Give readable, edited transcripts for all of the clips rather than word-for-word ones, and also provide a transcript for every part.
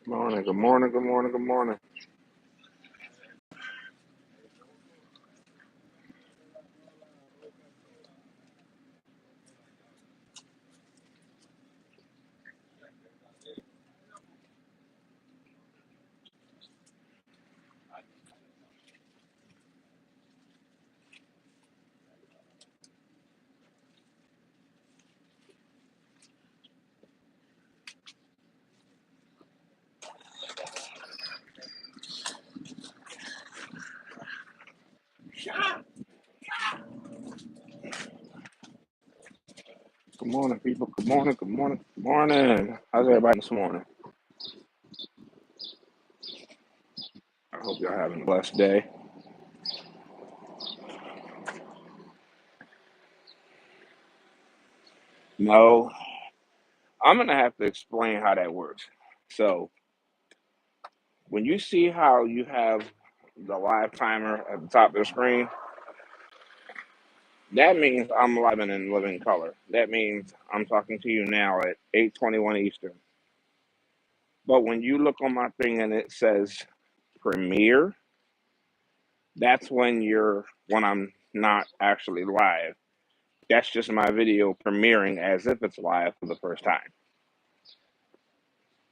Morning, good morning, good morning, good morning. Good morning, people. Good morning, good morning, good morning. How's everybody this morning? I hope y'all having a blessed day. No, I'm gonna have to explain how that works. So, when you see how you have the live timer at the top of the screen, that means I'm live and in living color. That means I'm talking to you now at 8:21 Eastern. But when you look on my thing and it says premiere, that's when I'm not actually live. That's just my video premiering as if it's live for the first time.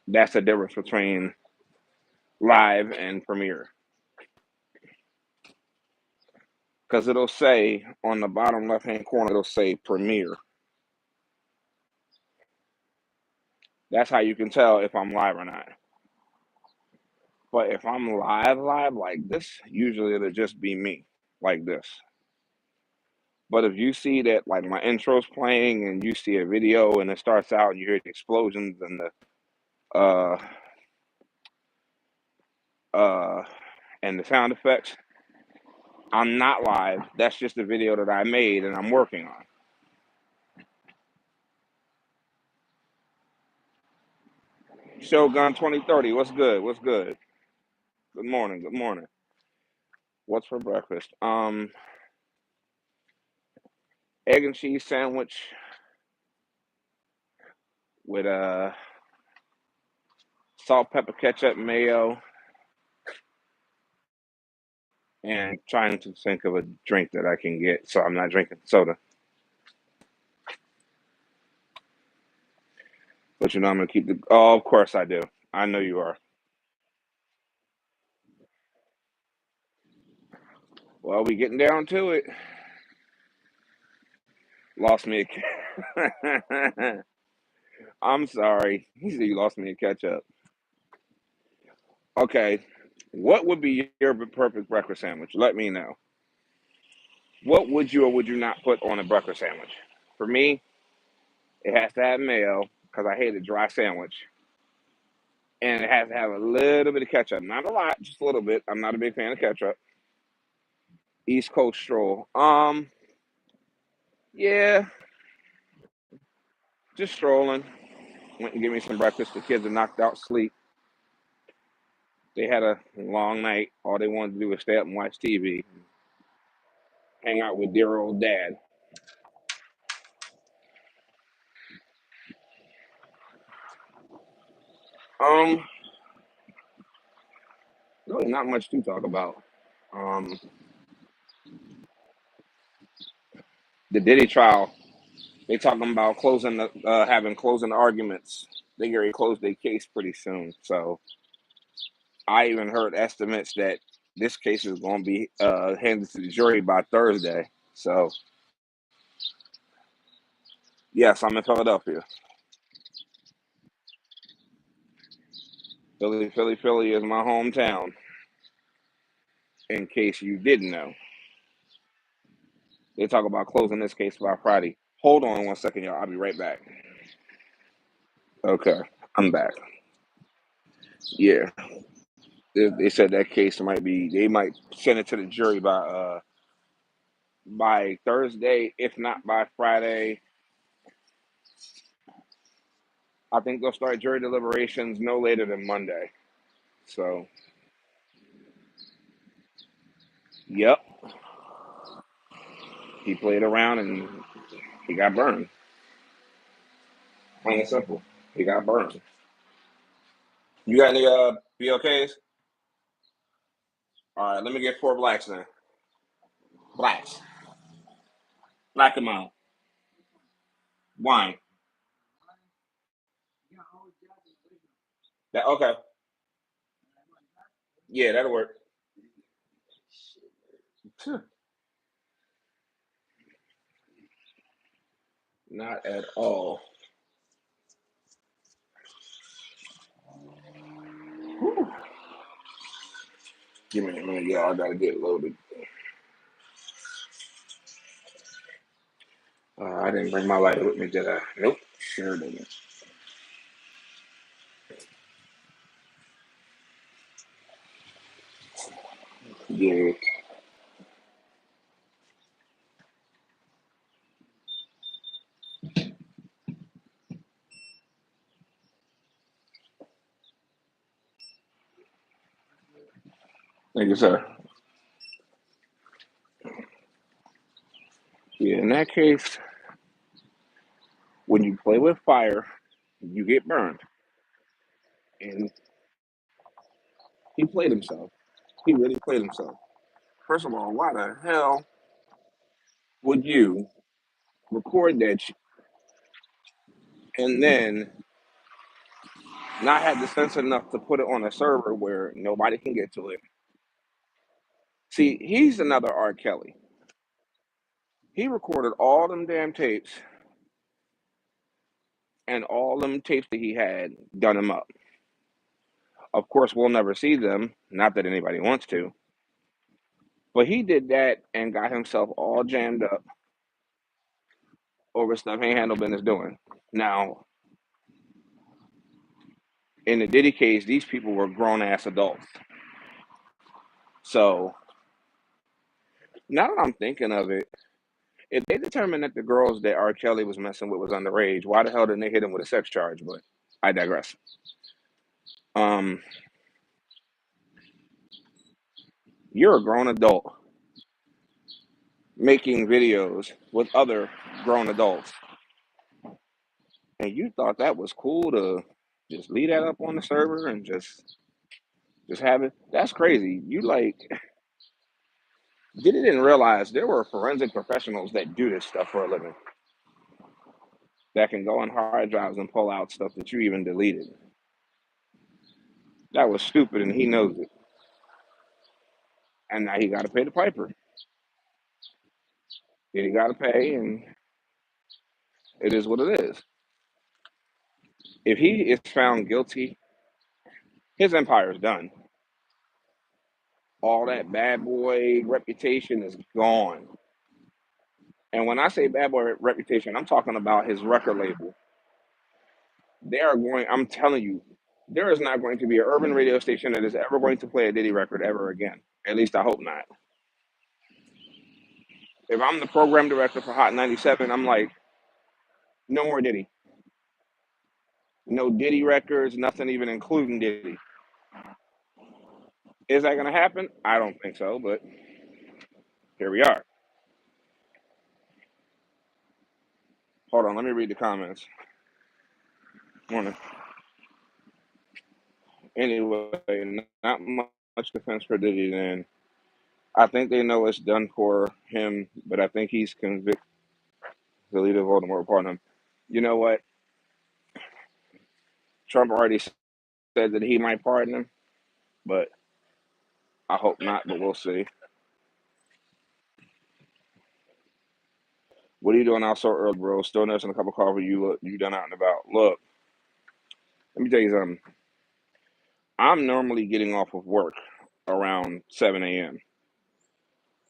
That's the difference between live and premiere. Because it'll say on the bottom left hand corner, it'll say premiere. That's how you can tell if I'm live or not. But if I'm live like this, usually it'll just be me like this. But if you see that like my intro's playing and you see a video and it starts out and you hear the explosions and uh uh the sound effects, I'm not live. That's just a video that I made and I'm working on. Shogun 2030, what's good? What's good? Good morning. Good morning. What's for breakfast? Egg and cheese sandwich with salt, pepper, ketchup, mayo, and trying to think of a drink that I can get so I'm not drinking soda. But you know I'm gonna keep the. Oh, of course I do. I know you are. Well, we getting down to it. Lost me a. I'm sorry. He said you lost me a ketchup. Okay. What would be your perfect breakfast sandwich? Let me know. What would you or would you not put on a breakfast sandwich? For me, it has to have mayo because I hate a dry sandwich, and it has to have a little bit of ketchup. Not a lot, just a little bit. I'm not a big fan of ketchup. East Coast stroll. Yeah, just strolling. Went and give me some breakfast. The kids are knocked out sleep. They had a long night. All they wanted to do was stay up and watch TV, hang out with dear old dad. Um, really not much to talk about. Um, the Diddy trial. They talking about having closing arguments. They get ready to close their case pretty soon. So I even heard estimates that this case is going to be handed to the jury by Thursday. So yes, I'm in Philadelphia. Philly, Philly, Philly is my hometown. In case you didn't know, they talk about closing this case by Friday. Hold on 1 second, y'all. I'll be right back. Okay, I'm back. Yeah, they said that case might be. They might send it to the jury by Thursday, if not by Friday. I think they'll start jury deliberations no later than Monday. So, yep, he played around and he got burned. Plain and simple, he got burned. You got any BLKs? All right, let me get 4 blacks then. Blacks. Black them out. Wine. That okay. Yeah, that'll work. Not at all. Give me a minute, y'all. I gotta get loaded. I didn't bring my lighter with me, did I? Nope. Sure didn't. Yeah. Thank you, sir. Yeah, in that case, when you play with fire, you get burned. And he played himself. He really played himself. First of all, why the hell would you record that and then not have the sense enough to put it on a server where nobody can get to it? See, he's another R. Kelly. He recorded all them damn tapes and all them tapes that he had done him up. Of course, we'll never see them, not that anybody wants to, but he did that and got himself all jammed up over stuff he ain't had no business doing. Now, in the Diddy case, these people were grown ass adults. So now that I'm thinking of it, if they determined that the girls that R. Kelly was messing with was underage, why the hell didn't they hit him with a sex charge? But I digress. Um, you're a grown adult making videos with other grown adults, and you thought that was cool to just leave that up on the server and just have it. That's crazy. You like didn't realize there were forensic professionals that do this stuff for a living that can go on hard drives and pull out stuff that you even deleted. That was stupid, and he knows it. And now he got to pay the piper. He got to pay, and it is what it is. If he is found guilty, his empire is done. All that bad boy reputation is gone. And when I say bad boy reputation, I'm talking about his record label. They are going, I'm telling you, there is not going to be an urban radio station that is ever going to play a Diddy record ever again. At least I hope not. If I'm the program director for Hot 97, I'm like, no more Diddy. No Diddy records, nothing even including Diddy. Is that going to happen? I don't think so, but here we are. Hold on, let me read the comments. Morning. Anyway, not much defense for Diddy then. I think they know it's done for him, but I think he's convicted the leader of Voldemort upon him. You know what? Trump already said that he might pardon him, but I hope not, but we'll see. What are you doing out so early, bro? Still nursing a cup of coffee. You done out and about. Look, let me tell you something. I'm normally getting off of work around 7 a.m.,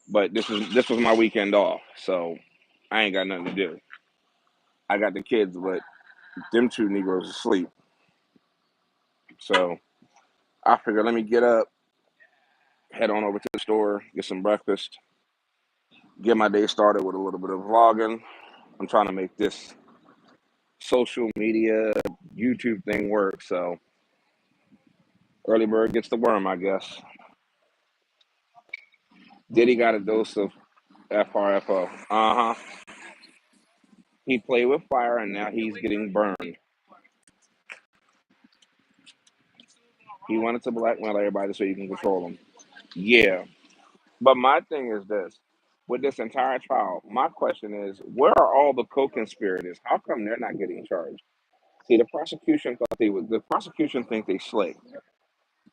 but this was my weekend off, so I ain't got nothing to do. I got the kids, but them two Negroes asleep. So I figured let me get up, head on over to the store, get some breakfast, get my day started with a little bit of vlogging. I'm trying to make this social media YouTube thing work. So early bird gets the worm, I guess. Diddy got a dose of FRFO. Uh huh. He played with fire and now he's getting burned. He wanted to blackmail everybody so you can control them. Yeah. But my thing is this. With this entire trial, my question is, where are all the co-conspirators? How come they're not getting charged? See, the prosecution think they slick.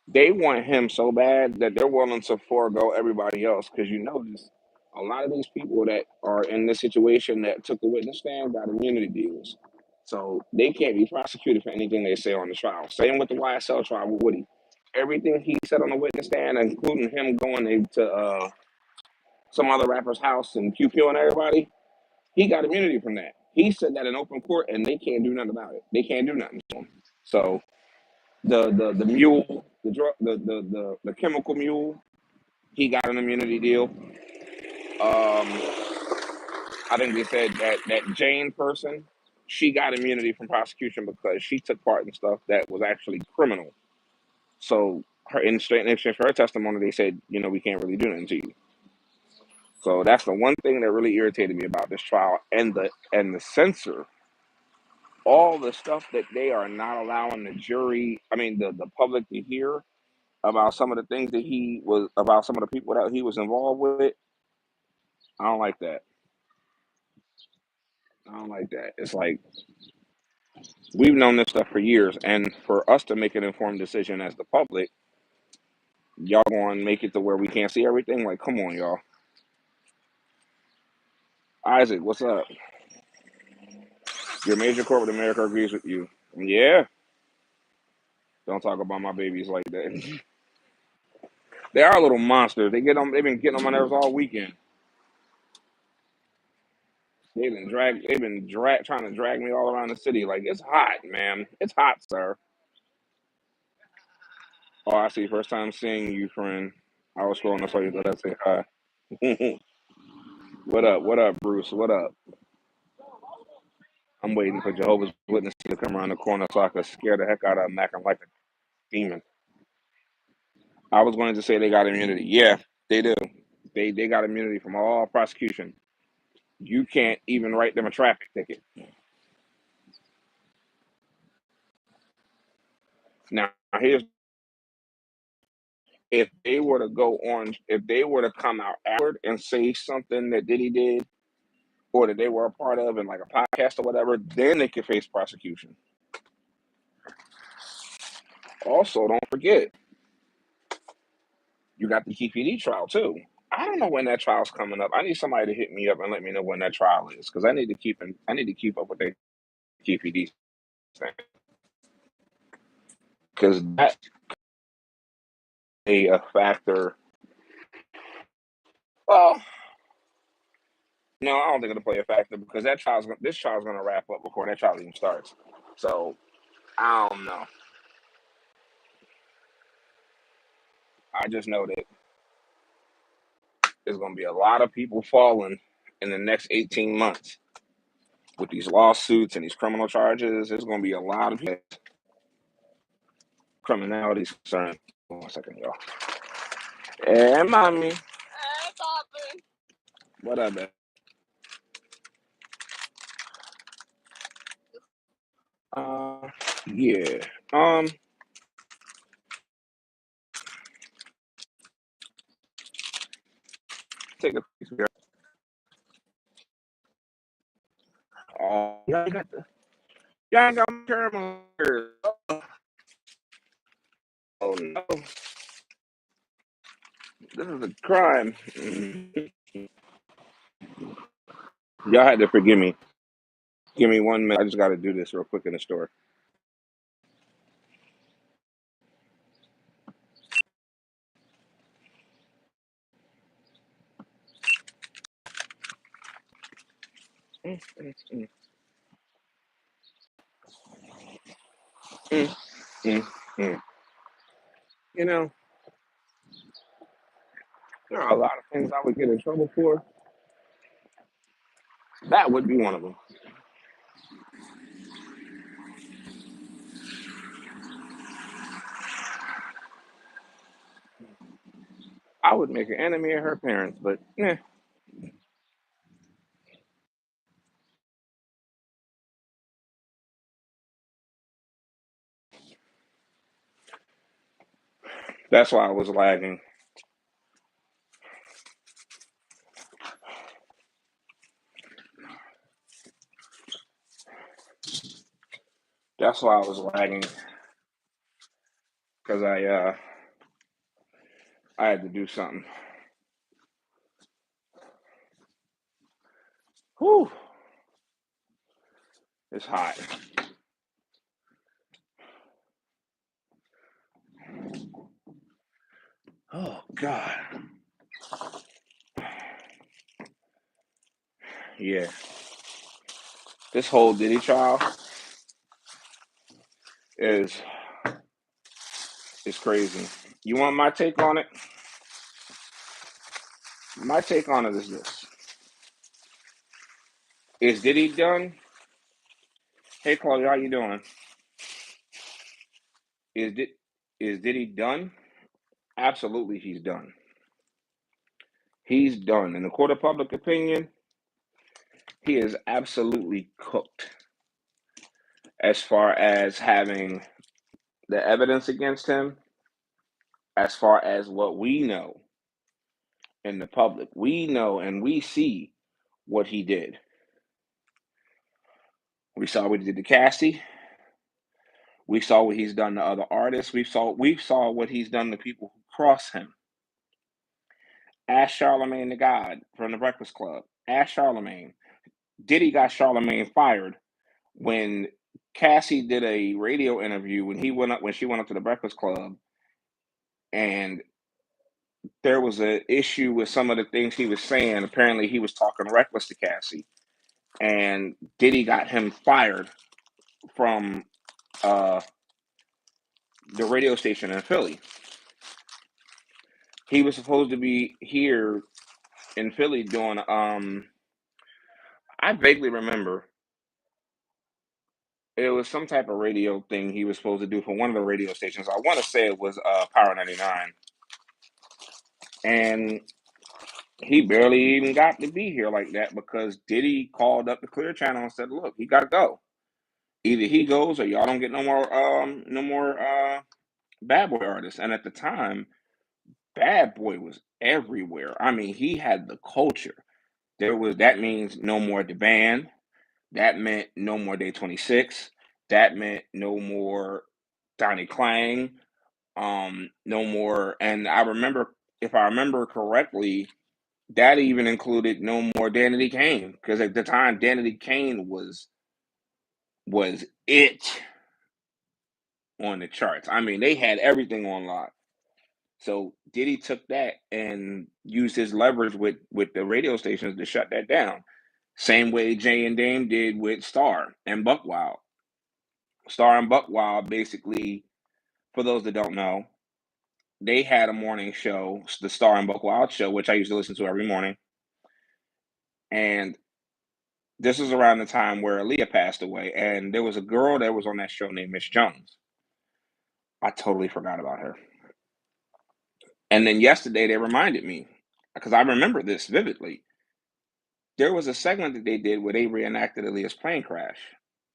They want him so bad that they're willing to forego everybody else. Because you notice a lot of these people that are in this situation that took the witness stand got immunity deals. So they can't be prosecuted for anything they say on the trial. Same with the YSL trial with Woody. Everything he said on the witness stand, including him going to some other rapper's house and QQ and everybody, he got immunity from that. He said that in open court, and they can't do nothing about it. They can't do nothing to him. So the mule, the chemical mule, he got an immunity deal. I think they said that Jane person, she got immunity from prosecution because she took part in stuff that was actually criminal. So her in exchange for her testimony, they said, we can't really do nothing to you. So that's the one thing that really irritated me about this trial and the censor, all the stuff that they are not allowing the jury, I mean the public to hear about some of the things that he was about some of the people that he was involved with. I don't like that. I don't like that. It's like we've known this stuff for years, and for us to make an informed decision as the public, y'all going to make it to where we can't see everything. Like, come on, y'all. Isaac, what's up? Your major corporate America agrees with you. Yeah, don't talk about my babies like that. They are little monsters. They get on. They've been getting on my nerves all weekend. They've been trying to drag me all around the city. Like it's hot, man. It's hot, sir. Oh, I see. First time seeing you, friend. I was scrolling. I saw you. Let us say hi. What up? What up, Bruce? What up? I'm waiting for Jehovah's Witness to come around the corner so I could scare the heck out of them, acting like a demon. I was going to say they got immunity. Yeah, they do. They got immunity from all prosecution. You can't even write them a traffic ticket. Now, here's if they were to come out afterward and say something that Diddy did or that they were a part of in like a podcast or whatever, then they could face prosecution. Also, don't forget, you got the TPD trial too. I don't know when that trial's coming up. I need somebody to hit me up and let me know when that trial is because I need to keep up with the TPD thing because that's a factor. Well, no, I don't think it'll play a factor because this trial's gonna wrap up before that trial even starts. So I don't know. I just know that there's gonna be a lot of people falling in the next 18 months with these lawsuits and these criminal charges. There's gonna be a lot of criminality concerned. One second, y'all. Hey, mommy. What up, man? Uh, yeah. Take a piece of your. Oh, y'all ain't got my caramel. Oh no, this is a crime. Y'all had to forgive me. Give me 1 minute. I just got to do this real quick in the store. Mm, mm, mm, mm, mm, mm. You know, there are a lot of things I would get in trouble for. That would be one of them. I would make an enemy of her parents, but That's why I was lagging. That's why I was lagging because I had to do something. Whew, it's hot. Oh God. Yeah. This whole Diddy trial is is crazy. You want my take on it? My take on it is this: Is Diddy done? Hey, Claudia, how you doing? Is Did is Diddy done? Absolutely, he's done. He's done. In the court of public opinion, he is absolutely cooked as far as having the evidence against him, as far as what we know in the public. We know and we see what he did. We saw what he did to Cassie. We saw what he's done to other artists. We saw what he's done to people who cross him. Ask Charlemagne the God from the Breakfast Club. Ask Charlemagne. Diddy got Charlemagne fired when Cassie did a radio interview when she went up to the Breakfast Club, and there was an issue with some of the things he was saying. Apparently, he was talking reckless to Cassie, and Diddy got him fired from uh, the radio station in Philly. He was supposed to be here in Philly doing. I vaguely remember it was some type of radio thing he was supposed to do for one of the radio stations. I want to say it was Power 99, and he barely even got to be here like that because Diddy called up the Clear Channel and said, "Look, he got to go. Either he goes or y'all don't get no more Bad Boy artists." And at the time, Bad Boy was everywhere. I mean, he had the culture. That means no more the band. That meant no more Day 26. That meant no more Donnie Klang. No more. And I remember, if I remember correctly, that even included no more Danity Kane because at the time Danity Kane was it on the charts. I mean, they had everything on lock. So Diddy took that and used his leverage with the radio stations to shut that down. Same way Jay and Dame did with Star and Buck Wild. Star and Buck Wild basically, for those that don't know, they had a morning show, the Star and Buck Wild show, which I used to listen to every morning. And this was around the time where Aaliyah passed away, and there was a girl that was on that show named Miss Jones. I totally forgot about her. And then yesterday they reminded me because I remember this vividly. There was a segment that they did where they reenacted Aaliyah's plane crash,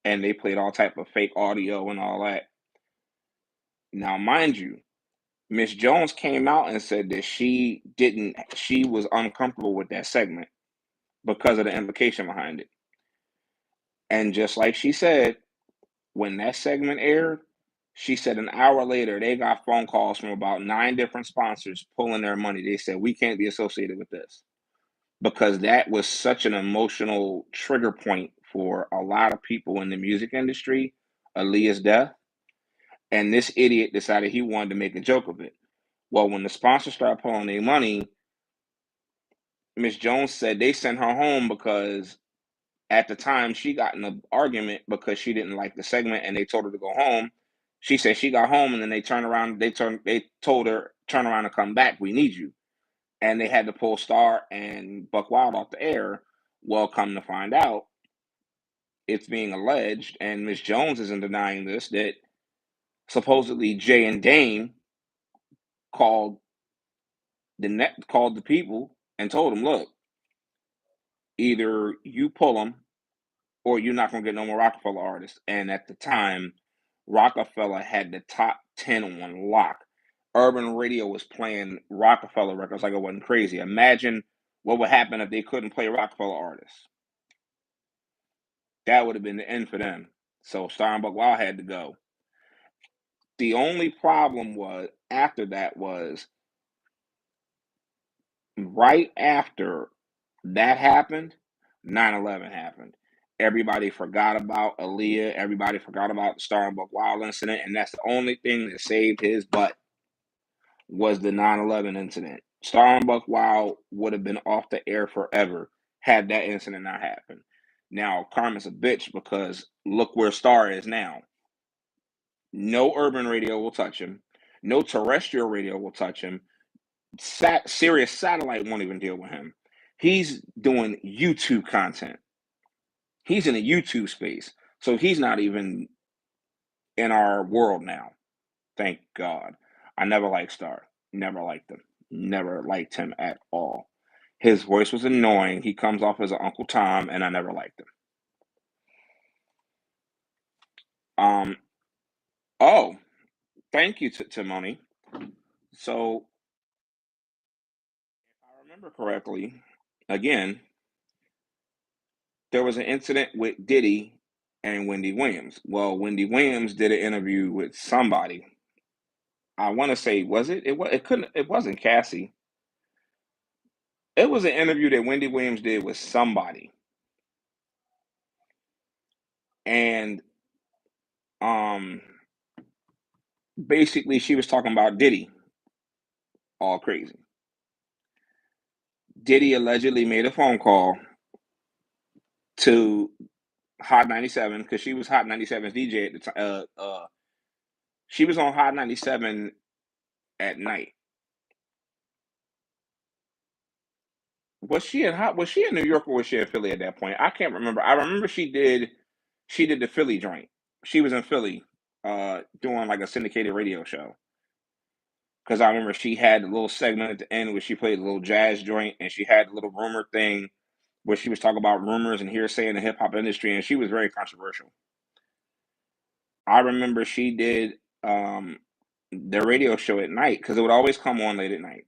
and they played all type of fake audio and all that. Now, mind you, Miss Jones came out and said that she was uncomfortable with that segment because of the implication behind it. And just like she said, when that segment aired, she said an hour later they got phone calls from about 9 different sponsors pulling their money. They said we can't be associated with this because that was such an emotional trigger point for a lot of people in the music industry, Aaliyah's death. And this idiot decided he wanted to make a joke of it. Well, when the sponsors started pulling their money, Miss Jones said they sent her home because at the time she got in an argument because she didn't like the segment and they told her to go home. She said she got home and then they told her turn around and come back. We need you. And they had to pull Star and Buck Wild off the air. Well, come to find out, it's being alleged, and Miss Jones isn't denying this, that supposedly Jay and Dame called called the people and told them, look, either you pull them or you're not gonna get no more Rockefeller artists. And at the time, Rockefeller had the top 10 on lock. urban radio was playing Rockefeller records like it wasn't crazy. Imagine what would happen if they couldn't play Rockefeller artists. That would have been the end for them. So Star and Buck Wild had to go. The only problem was after that was right after that happened, 9/11 happened. Everybody forgot about Aaliyah. Everybody forgot about the Star and Buck Wild incident, and that's the only thing that saved his butt was the 9/11 incident. Star and Buck Wild would have been off the air forever had that incident not happened. Now, Karma's a bitch because look where Star is now. No urban radio will touch him. No terrestrial radio will touch him. Sirius Satellite won't even deal with him. He's doing YouTube content. He's in a YouTube space. So he's not even in our world now. Thank God. I never liked Star. Never liked him. Never liked him at all. His voice was annoying. He comes off as an Uncle Tom, and I never liked him. Um. Oh, thank you, Timoni. So, if I remember correctly, again, there was an incident with Diddy and Wendy Williams. Well, Wendy Williams did an interview with somebody. I want to say, was it? It couldn't. It wasn't Cassie. It was an interview that Wendy Williams did with somebody, and um, basically she was talking about Diddy, all crazy. Diddy allegedly made a phone call to Hot 97 because she was Hot 97's DJ at the time. She was on Hot 97 at night. Was she in New York or was she in Philly at that point? I can't remember. I remember she did the Philly joint. She was in Philly doing like a syndicated radio show. Because I remember she had a little segment at the end where she played a little jazz joint and she had a little rumor thing where she was talking about rumors and hearsay in the hip hop industry, and she was very controversial. I remember she did the radio show at night because it would always come on late at night.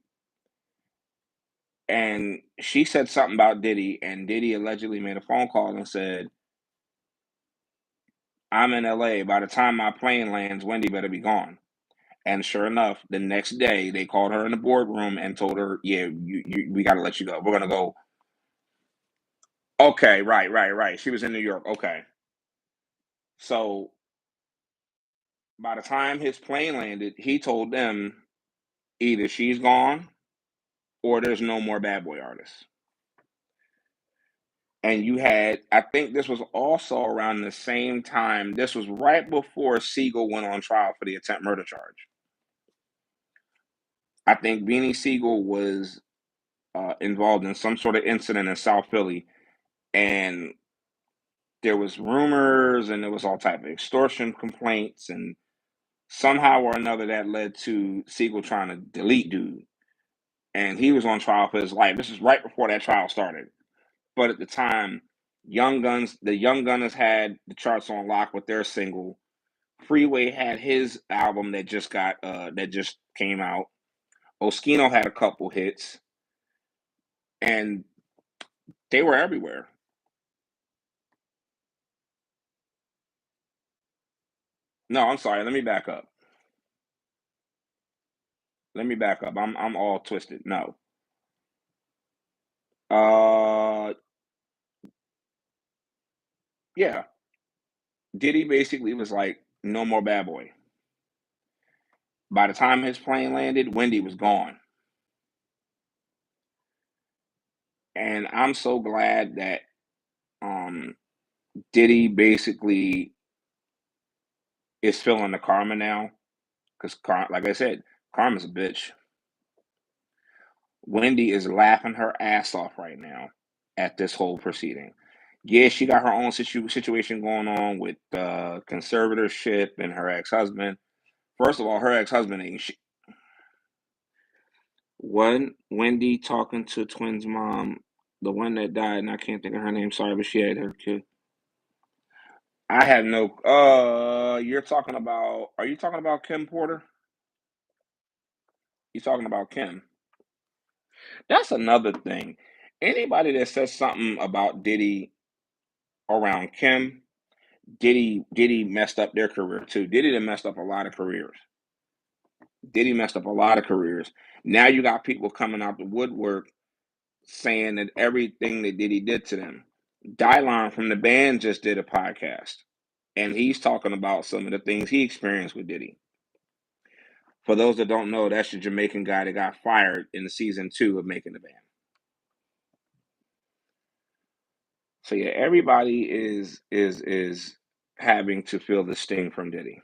And she said something about Diddy, and Diddy allegedly made a phone call and said, I'm in LA. By the time my plane lands, Wendy better be gone. And sure enough, the next day they called her in the boardroom and told her, yeah, we got to let you go. We're going to go. Okay, right. She was in New York. Okay. So by the time his plane landed, he told them either she's gone or there's no more bad boy artists. And you had, I think this was also around the same time. This was right before Siegel went on trial for the attempt murder charge. I think Beanie Siegel was involved in some sort of incident in South Philly, and there was rumors and there was all type of extortion complaints, and somehow or another that led to Siegel trying to delete dude, and he was on trial for his life. This is right before that trial started, but at the time, the Young Gunners had the charts on lock with their single. Freeway had his album that just came out. Oskino had a couple hits, and they were everywhere. No, I'm sorry. Let me back up. I'm all twisted. No. Uh, yeah. Diddy basically was like, no more bad boy. By the time his plane landed, Wendy was gone. And I'm so glad that um Diddy basically is feeling the karma now. Because like I said, karma's a bitch. Wendy is laughing her ass off right now at this whole proceeding. Yeah, she got her own situation going on with conservatorship and her ex-husband. First of all, her ex-husband ain't one Wendy talking to Twins' mom, the one that died, and I can't think of her name. Sorry, but she had her kid. I have no. You're talking about? Are you talking about Kim Porter? He's talking about Kim. That's another thing. Anybody that says something about Diddy around Kim, Diddy messed up their career too. Diddy done messed up a lot of careers. Diddy messed up a lot of careers. Now you got people coming out the woodwork saying that everything that Diddy did to them. Dylon from the band just did a podcast, and he's talking about some of the things he experienced with Diddy. For those that don't know, that's the Jamaican guy that got fired in season 2 of Making the Band. So yeah, everybody is having to feel the sting from Diddy.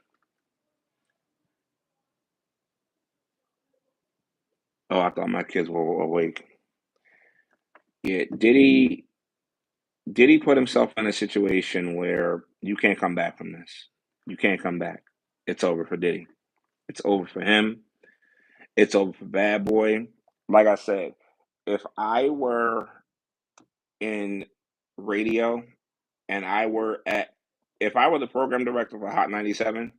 Oh, I thought my kids were awake. Yeah, Diddy put himself in a situation where you can't come back from this. You can't come back. It's over for Diddy. It's over for him. It's over for Bad Boy. Like I said, if I were in radio and if I were the program director for Hot 97,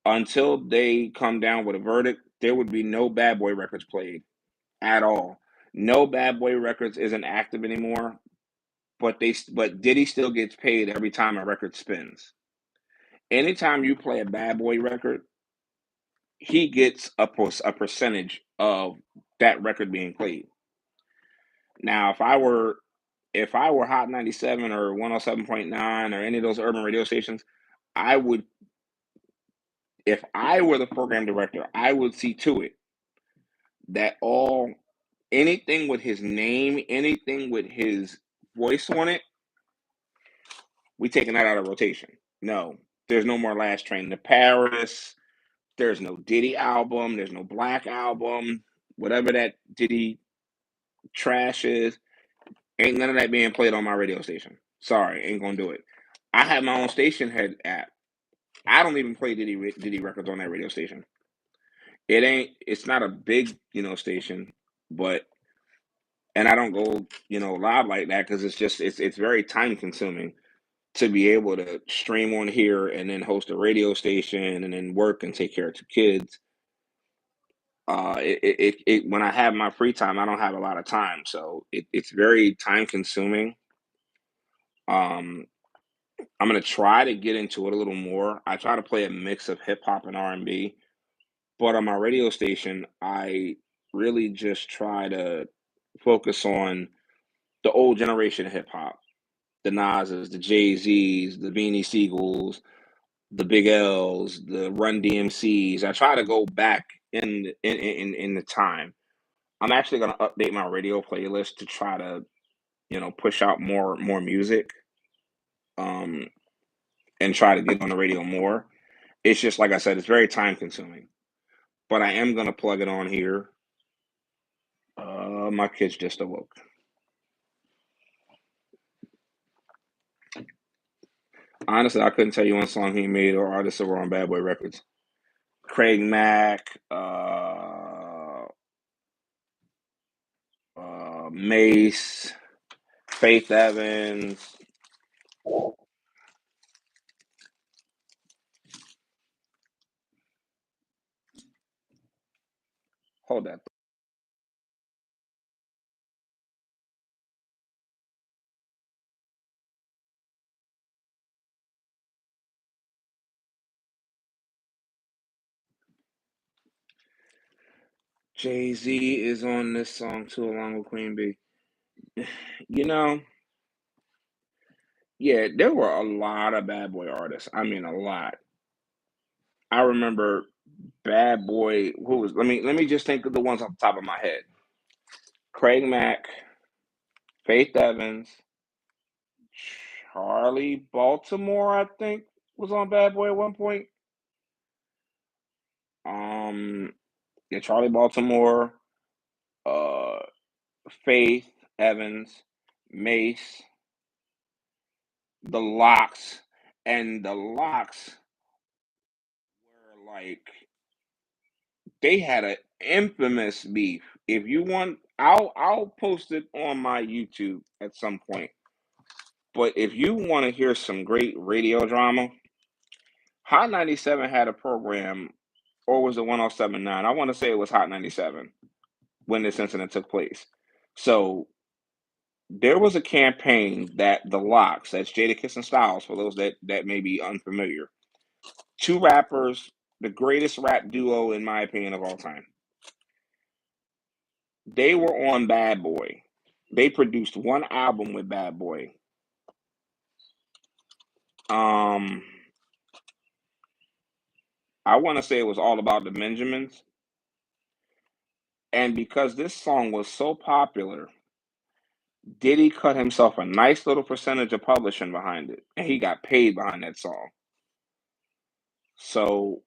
until they come down with a verdict, there would be no Bad Boy records played at all. No Bad Boy records isn't active anymore, but Diddy still gets paid every time a record spins. Anytime you play a Bad Boy record, he gets a percentage of that record being played. Now, if I were Hot 97 or 107.9 or any of those urban radio stations, I would if I were the program director, I would see to it that anything with his name, anything with his voice on it, we taking that out of rotation. No, there's no more Last Train to Paris. There's no Diddy album. There's no Black album. Whatever that Diddy trash is, ain't none of that being played on my radio station. Sorry, ain't gonna do it. I have my own station head app. I don't even play Diddy records on that radio station. It's not a big, station, but and I don't go, live like that because it's very time consuming to be able to stream on here and then host a radio station and then work and take care of 2 kids. When I have my free time, I don't have a lot of time, so it's very time consuming. Um, I'm gonna try to get into it a little more. I try to play a mix of hip hop and R&B, but on my radio station, I really just try to focus on the old generation of hip hop, the Nas's, the Jay Z's, the Beanie Siegels, the Big L's, the Run DMC's. I try to go back in the time. I'm actually gonna update my radio playlist to try to push out more music, um, and try to get on the radio more. It's just like I said, it's very time consuming. But I am gonna plug it on here. My kids just awoke. Honestly, I couldn't tell you one song he made or artists that were on Bad Boy Records. Craig Mack, Mace, Faith Evans. Hold that. Jay Z is on this song too, along with Queen Bee. You know, yeah, there were a lot of Bad Boy artists. I mean, a lot. I remember Bad Boy. Who was? Let me just think of the ones off the top of my head. Craig Mack, Faith Evans, Charlie Baltimore. I think was on Bad Boy at one point. Um, yeah, Charlie Baltimore, uh, Faith Evans, Mace, the Locks, and the Locks were like they had an infamous beef. If you want, I'll post it on my YouTube at some point. But if you want to hear some great radio drama, Hot 97 had a program. or was it 107.9? I want to say it was Hot 97 when this incident took place. So there was a campaign that the Locks, that's Jadakiss and Styles, for those that may be unfamiliar, two rappers, the greatest rap duo in my opinion of all time. They were on Bad Boy. They produced one album with Bad Boy. Um, I want to say it was All About the Benjamins. And because this song was so popular, Diddy cut himself a nice little percentage of publishing behind it, and he got paid behind that song. So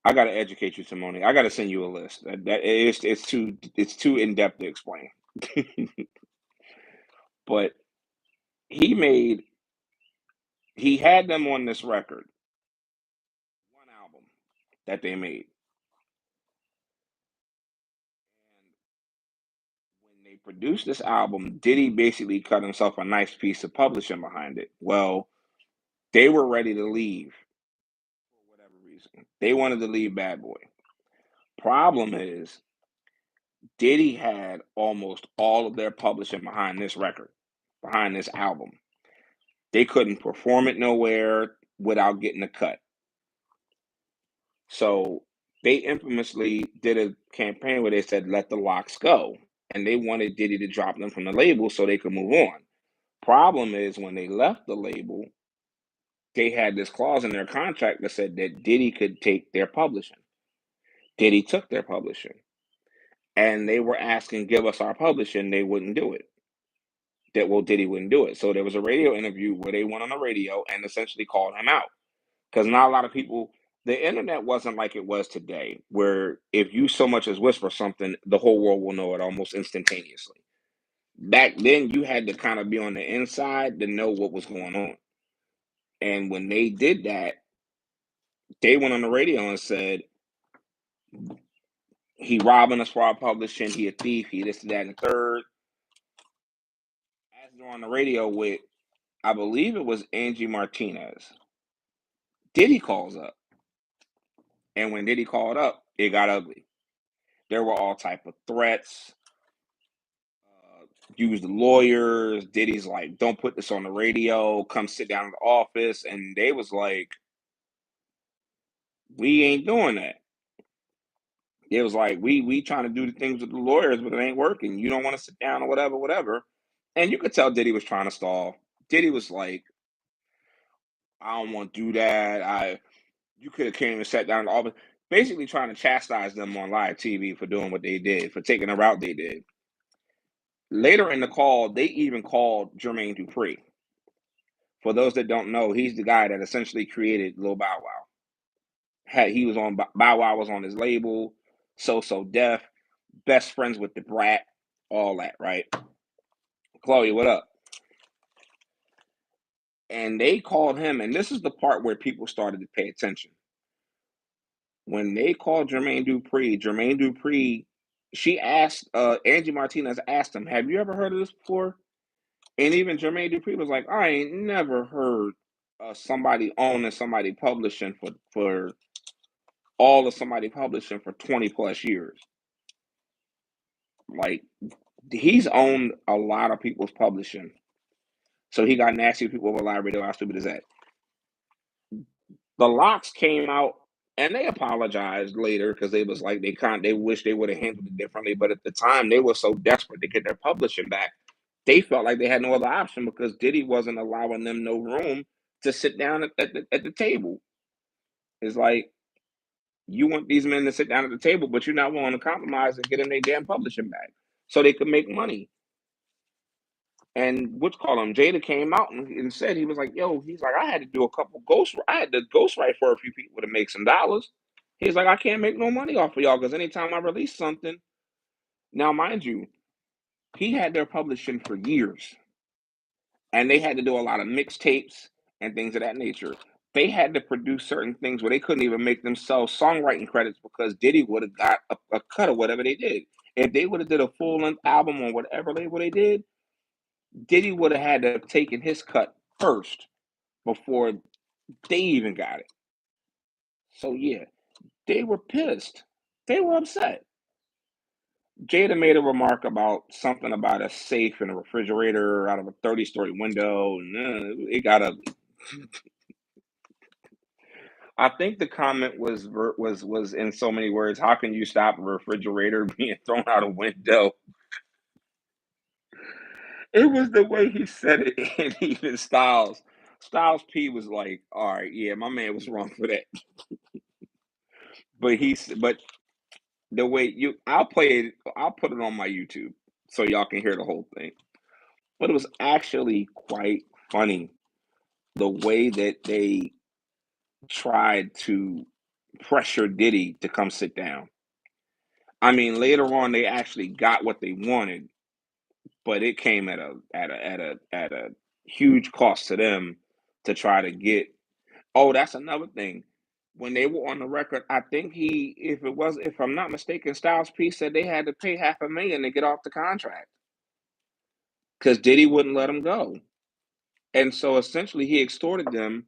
I got to educate you, Simone. I got to send you a list. It's too in depth to explain. But he made he had them on this record, one album that they made, and when they produced this album, Diddy basically cut himself a nice piece of publishing behind it. Well, they were ready to leave for whatever reason. They wanted to leave Bad Boy. Problem is, Diddy had almost all of their publishing behind this record, behind this album. They couldn't perform it nowhere without getting a cut. So they infamously did a campaign where they said, let the Locks go. And they wanted Diddy to drop them from the label so they could move on. Problem is, when they left the label, they had this clause in their contract that said that Diddy could take their publishing. Diddy took their publishing. And they were asking, give us our publishing. They wouldn't do it. Diddy wouldn't do it. So there was a radio interview where they went on the radio and essentially called him out. Because not a lot of people, the internet wasn't like it was today, where if you so much as whisper something, the whole world will know it almost instantaneously. Back then, you had to kind of be on the inside to know what was going on. And when they did that, they went on the radio and said, he robbing us for our publishing, he a thief, he this, that, and the third. As they're on the radio with, I believe it was Angie Martinez, Diddy calls up. And when Diddy called up, it got ugly. There were all type of threats. Used lawyers. Diddy's like, don't put this on the radio. Come sit down in the office. And they was like, we ain't doing that. It was like, we trying to do the things with the lawyers, but it ain't working. You don't want to sit down or whatever, whatever. And you could tell Diddy was trying to stall. Diddy was like, I don't want to do that. You could have came and sat down in the office, basically trying to chastise them on live TV for doing what they did, for taking the route they did. Later in the call, they even called Jermaine Dupri. For those that don't know, he's the guy that essentially created Lil Bow Wow. He was on Bow Wow was on his label, So Def, best friends with the Brat, all that, right? Chloe, what up? And they called him, and this is the part where people started to pay attention. When they called Jermaine Dupri, she asked, Angie Martinez asked him, have you ever heard of this before? And even Jermaine Dupri was like, I ain't never heard somebody owning somebody publishing for all of somebody publishing for 20 plus years. Like, he's owned a lot of people's publishing. So he got nasty with people with live radio. How stupid is that? The Locks came out and they apologized later because they was like they wish they would have handled it differently. But at the time they were so desperate to get their publishing back, they felt like they had no other option because Diddy wasn't allowing them no room to sit down at the table. It's like, you want these men to sit down at the table, but you're not willing to compromise and get them their damn publishing back so they could make money. And what's called him, Jada came out and said, he was like, yo, he's like, I had to do a couple I had to ghostwrite for a few people to make some dollars. He's like, I can't make no money off of y'all because anytime I release something, now mind you, he had their publishing for years. And they had to do a lot of mixtapes and things of that nature. They had to produce certain things where they couldn't even make themselves songwriting credits because Diddy would have got a cut of whatever they did. If they would have did a full length album on whatever label they did, Diddy would have had to have taken his cut first before they even got it. So yeah, they were pissed. They were upset. Jada made a remark about something about a safe and a refrigerator out of a 30-story window, and it got a. I think the comment was in so many words. How can you stop a refrigerator being thrown out a window? It was the way he said it, and even Styles P was like, "All right, yeah, my man was wrong for that." But the way I'll play it. I'll put it on my YouTube so y'all can hear the whole thing. But it was actually quite funny the way that they tried to pressure Diddy to come sit down. I mean, later on they actually got what they wanted, but it came at a huge cost to them to try to get. Oh, that's another thing. When they were on the record, I think if I'm not mistaken, Styles P said they had to pay half a million to get off the contract because Diddy wouldn't let him go. And so essentially he extorted them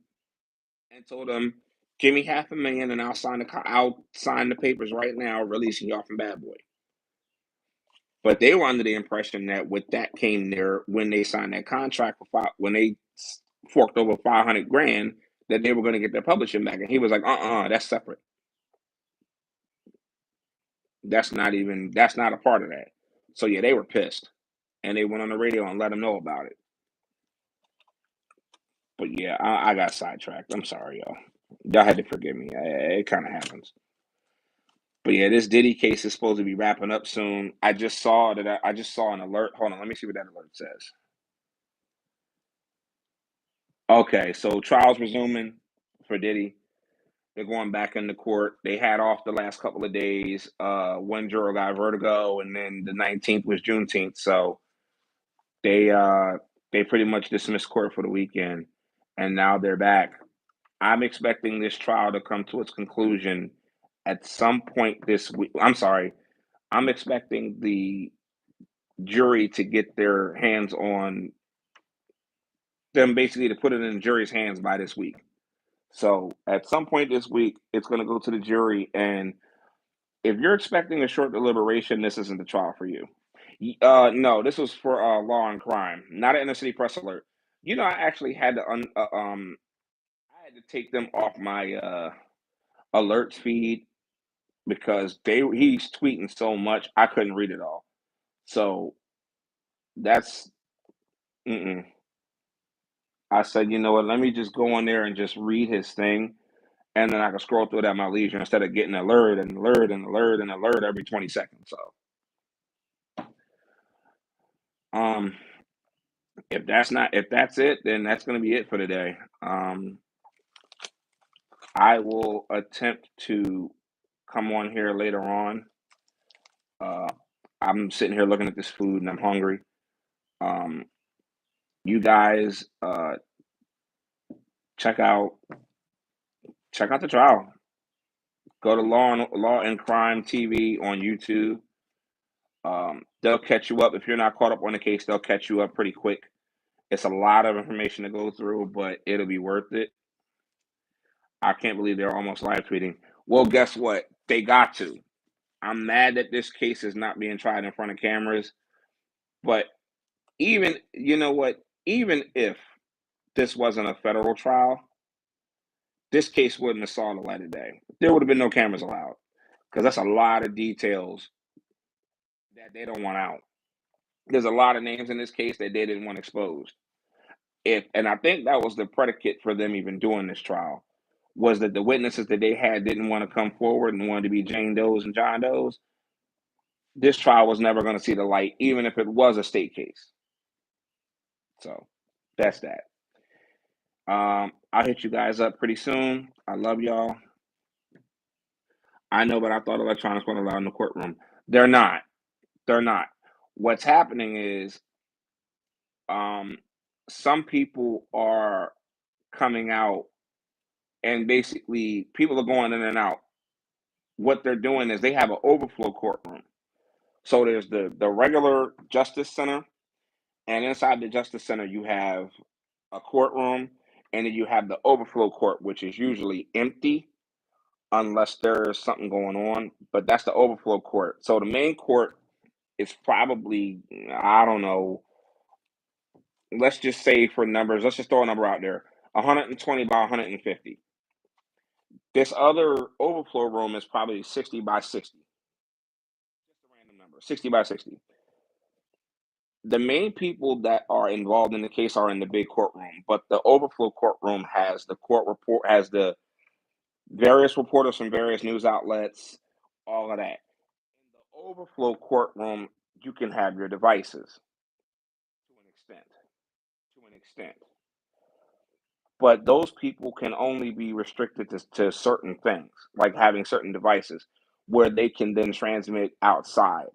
and told them, "Give me half a million and I'll sign the papers right now releasing y'all from Bad Boy." But they were under the impression that with that came there when they signed that contract when they forked over 500 grand that they were going to get their publishing back. And he was like, that's separate. That's not a part of that. So yeah, they were pissed. And they went on the radio and let them know about it. But yeah, I got sidetracked. I'm sorry, y'all. Y'all had to forgive me. It kind of happens. But yeah, this Diddy case is supposed to be wrapping up soon. I just saw an alert. Hold on, let me see what that alert says. Okay, so trials resuming for Diddy. They're going back into court. They had off the last couple of days. One juror got vertigo, and then the 19th was Juneteenth. So they uh they pretty much dismissed court for the weekend, and now they're back. I'm expecting this trial to come to its conclusion at some point this week. I'm sorry. I'm expecting the jury to get their hands on them, basically to put it in the jury's hands by this week. So at some point this week, it's going to go to the jury. And if you're expecting a short deliberation, this isn't the trial for you. No, this was for Law and Crime, not an inner city press alert. I actually had to I had to take them off my alerts feed because he's tweeting so much I couldn't read it all. So that's mm-mm. I said, you know what? Let me just go on there and just read his thing, and then I can scroll through it at my leisure instead of getting alert and alert and alert and alert every 20 seconds. So, um, if that's it, then that's going to be it for today. I will attempt to come on here later on. Uh, I'm sitting here looking at this food and I'm hungry. Um, you guys, check out check out the trial. Go to Law and Crime TV on YouTube. They'll catch you up if you're not caught up on the case. They'll catch you up pretty quick. It's a lot of information to go through, but it'll be worth it. I can't believe they're almost live tweeting. Well, guess what? They got to. I'm mad that this case is not being tried in front of cameras, but you know what? Even if this wasn't a federal trial, this case wouldn't have saw the light of day. There would have been no cameras allowed because that's a lot of details that they don't want out. There's a lot of names in this case that they didn't want exposed. And I think that was the predicate for them even doing this trial, was that the witnesses that they had didn't want to come forward and wanted to be Jane Does and John Does. This trial was never going to see the light, even if it was a state case. So that's that. I'll hit you guys up pretty soon. I love y'all. I know, but I thought electronics weren't allowed in the courtroom. They're not. They're not. What's happening is um, some people are coming out, and basically people are going in and out. What they're doing is they have an overflow courtroom. So there's the regular Justice Center, and inside the Justice Center you have a courtroom, and then you have the overflow court, which is usually empty. unless there's something going on. But that's the overflow court. So the main court is probably, I don't know, let's just say for numbers, let's just throw a number out there, 120 by 150. This other overflow room is probably 60 by 60. Just a random number, 60 by 60. The main people that are involved in the case are in the big courtroom, but the overflow courtroom has the court report, has the various reporters from various news outlets, all of that. In the overflow courtroom, you can have your devices to an extent, to an extent. But those people can only be restricted to certain things, like having certain devices where they can then transmit outside.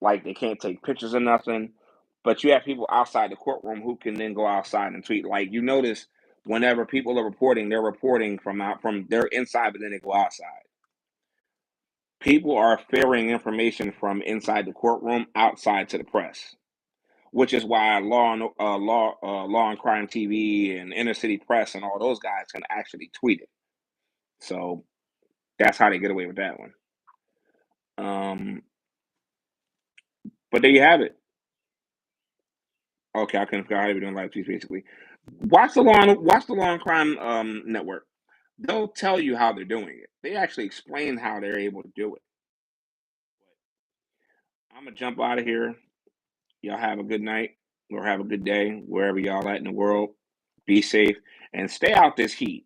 Like they can't take pictures or nothing. But you have people outside the courtroom who can then go outside and tweet. Like you notice whenever people are reporting, they're reporting from out from they're inside, but then they go outside. People are ferrying information from inside the courtroom outside to the press, which is why Law and Crime TV and Inner City Press and all those guys can actually tweet it. So that's how they get away with that one. Um, but there you have it. Okay, I couldn't figure out how they were doing live tweets basically. Watch the Law and Crime network. They'll tell you how they're doing it. They actually explain how they're able to do it. I'm gonna jump out of here. Y'all have a good night or have a good day wherever y'all at in the world. Be safe and stay out this heat.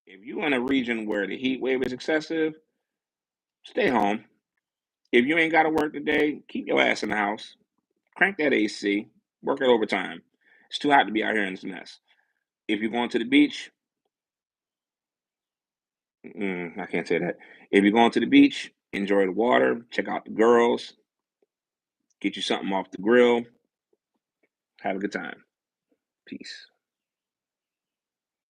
If you in a region where the heat wave is excessive, stay home. If you ain't got to work today, keep your ass in the house. Crank that AC. Work it overtime. It's too hot to be out here in this mess. If you're going to the beach, I can't say that. If you're going to the beach, enjoy the water. Check out the girls. Get you something off the grill. Have a good time. Peace.